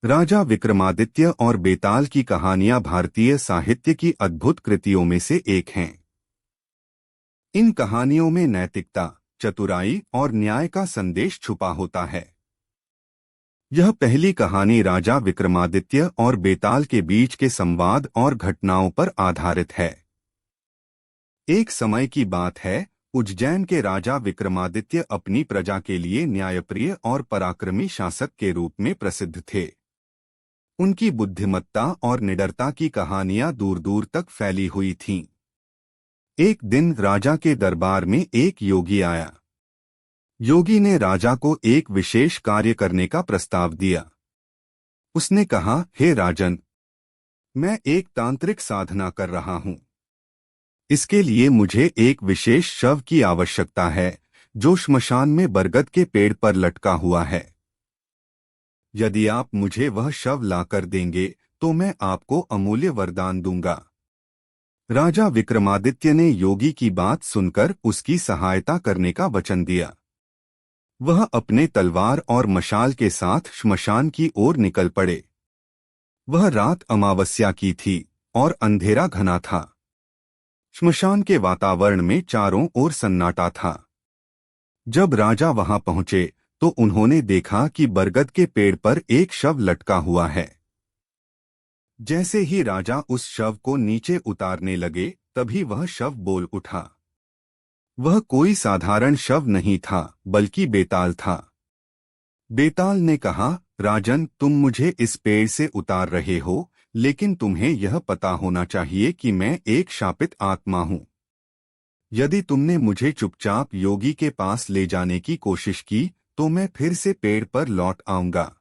राजा विक्रमादित्य और बेताल की कहानियां भारतीय साहित्य की अद्भुत कृतियों में से एक हैं। इन कहानियों में नैतिकता, चतुराई और न्याय का संदेश छुपा होता है। यह पहली कहानी राजा विक्रमादित्य और बेताल के बीच के संवाद और घटनाओं पर आधारित है। एक समय की बात है, उज्जैन के राजा विक्रमादित्य अपनी प्रजा के लिए न्यायप्रिय और पराक्रमी शासक के रूप में प्रसिद्ध थे। उनकी बुद्धिमत्ता और निडरता की कहानियां दूर दूर तक फैली हुई थीं। एक दिन राजा के दरबार में एक योगी आया। योगी ने राजा को एक विशेष कार्य करने का प्रस्ताव दिया। उसने कहा, हे राजन, मैं एक तांत्रिक साधना कर रहा हूँ। इसके लिए मुझे एक विशेष शव की आवश्यकता है, जो श्मशान में बरगद के पेड़ पर लटका हुआ है। यदि आप मुझे वह शव लाकर देंगे तो मैं आपको अमूल्य वरदान दूंगा। राजा विक्रमादित्य ने योगी की बात सुनकर उसकी सहायता करने का वचन दिया। वह अपने तलवार और मशाल के साथ श्मशान की ओर निकल पड़े। वह रात अमावस्या की थी और अंधेरा घना था। श्मशान के वातावरण में चारों ओर सन्नाटा था। जब राजा वहां पहुंचे तो उन्होंने देखा कि बरगद के पेड़ पर एक शव लटका हुआ है। जैसे ही राजा उस शव को नीचे उतारने लगे, तभी वह शव बोल उठा। वह कोई साधारण शव नहीं था, बल्कि बेताल था। बेताल ने कहा, राजन, तुम मुझे इस पेड़ से उतार रहे हो, लेकिन तुम्हें यह पता होना चाहिए कि मैं एक शापित आत्मा हूं। यदि तुमने मुझे चुपचाप योगी के पास ले जाने की कोशिश की तो मैं फिर से पेड़ पर लौट आऊंगा।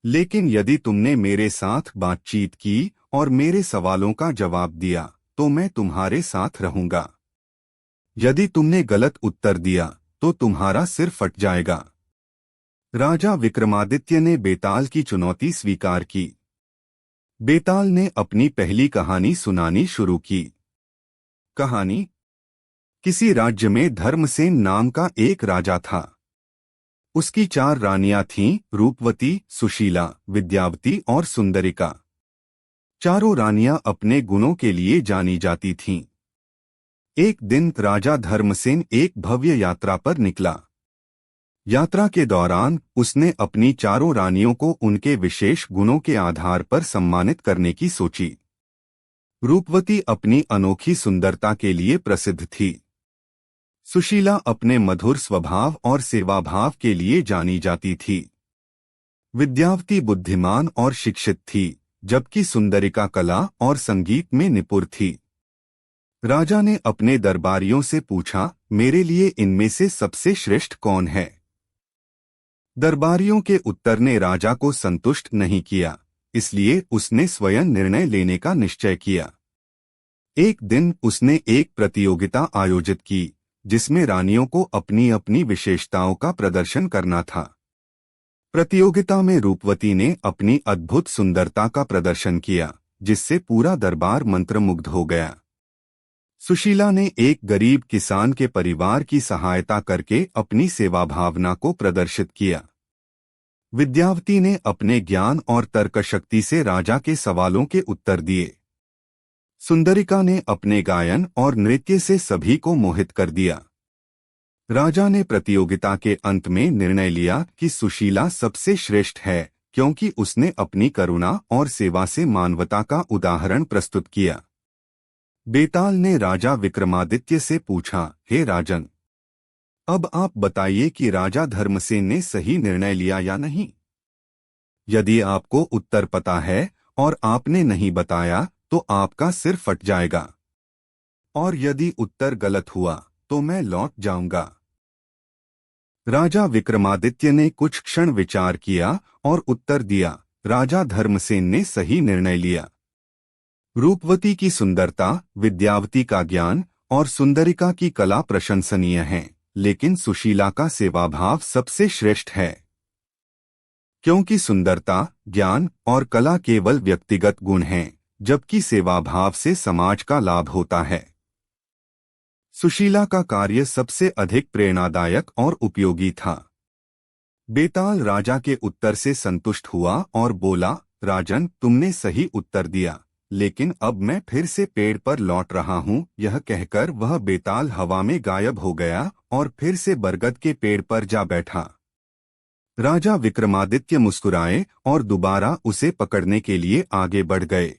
लेकिन यदि तुमने मेरे साथ बातचीत की और मेरे सवालों का जवाब दिया तो मैं तुम्हारे साथ रहूंगा। यदि तुमने गलत उत्तर दिया तो तुम्हारा सिर फट जाएगा। राजा विक्रमादित्य ने बेताल की चुनौती स्वीकार की। बेताल ने अपनी पहली कहानी सुनानी शुरू की। कहानी। किसी राज्य में धर्मसेन नाम का एक राजा था। उसकी 4 रानियां थीं, रूपवती, सुशीला, विद्यावती और सुंदरिका। चारों रानियां अपने गुणों के लिए जानी जाती थीं। एक दिन राजा धर्मसेन एक भव्य यात्रा पर निकला। यात्रा के दौरान उसने अपनी चारों रानियों को उनके विशेष गुणों के आधार पर सम्मानित करने की सोची। रूपवती अपनी अनोखी सुंदरता के लिए प्रसिद्ध थी। सुशीला अपने मधुर स्वभाव और सेवाभाव के लिए जानी जाती थी। विद्यावती बुद्धिमान और शिक्षित थी, जबकि सुंदरिका कला और संगीत में निपुण थी। राजा ने अपने दरबारियों से पूछा, मेरे लिए इनमें से सबसे श्रेष्ठ कौन है? दरबारियों के उत्तर ने राजा को संतुष्ट नहीं किया, इसलिए उसने स्वयं निर्णय लेने का निश्चय किया। एक दिन उसने एक प्रतियोगिता आयोजित की, जिसमें रानियों को अपनी अपनी विशेषताओं का प्रदर्शन करना था। प्रतियोगिता में रूपवती ने अपनी अद्भुत सुंदरता का प्रदर्शन किया, जिससे पूरा दरबार मंत्रमुग्ध हो गया। सुशीला ने एक गरीब किसान के परिवार की सहायता करके अपनी सेवा भावना को प्रदर्शित किया। विद्यावती ने अपने ज्ञान और तर्कशक्ति से राजा के सवालों के उत्तर दिए। सुंदरिका ने अपने गायन और नृत्य से सभी को मोहित कर दिया। राजा ने प्रतियोगिता के अंत में निर्णय लिया कि सुशीला सबसे श्रेष्ठ है, क्योंकि उसने अपनी करुणा और सेवा से मानवता का उदाहरण प्रस्तुत किया। बेताल ने राजा विक्रमादित्य से पूछा, हे राजन, अब आप बताइए कि राजा धर्मसेन ने सही निर्णय लिया या नहीं। यदि आपको उत्तर पता है और आपने नहीं बताया तो आपका सिर फट जाएगा, और यदि उत्तर गलत हुआ तो मैं लौट जाऊंगा। राजा विक्रमादित्य ने कुछ क्षण विचार किया और उत्तर दिया, राजा धर्मसेन ने सही निर्णय लिया। रूपवती की सुंदरता, विद्यावती का ज्ञान और सुंदरिका की कला प्रशंसनीय हैं, लेकिन सुशीला का सेवाभाव सबसे श्रेष्ठ है। क्योंकि सुंदरता, ज्ञान और कला केवल व्यक्तिगत गुण हैं, जबकि सेवाभाव से समाज का लाभ होता है। सुशीला का कार्य सबसे अधिक प्रेरणादायक और उपयोगी था। बेताल राजा के उत्तर से संतुष्ट हुआ और बोला, राजन, तुमने सही उत्तर दिया, लेकिन अब मैं फिर से पेड़ पर लौट रहा हूँ। यह कहकर वह बेताल हवा में गायब हो गया और फिर से बरगद के पेड़ पर जा बैठा। राजा विक्रमादित्य मुस्कुराए और दोबारा उसे पकड़ने के लिए आगे बढ़ गए।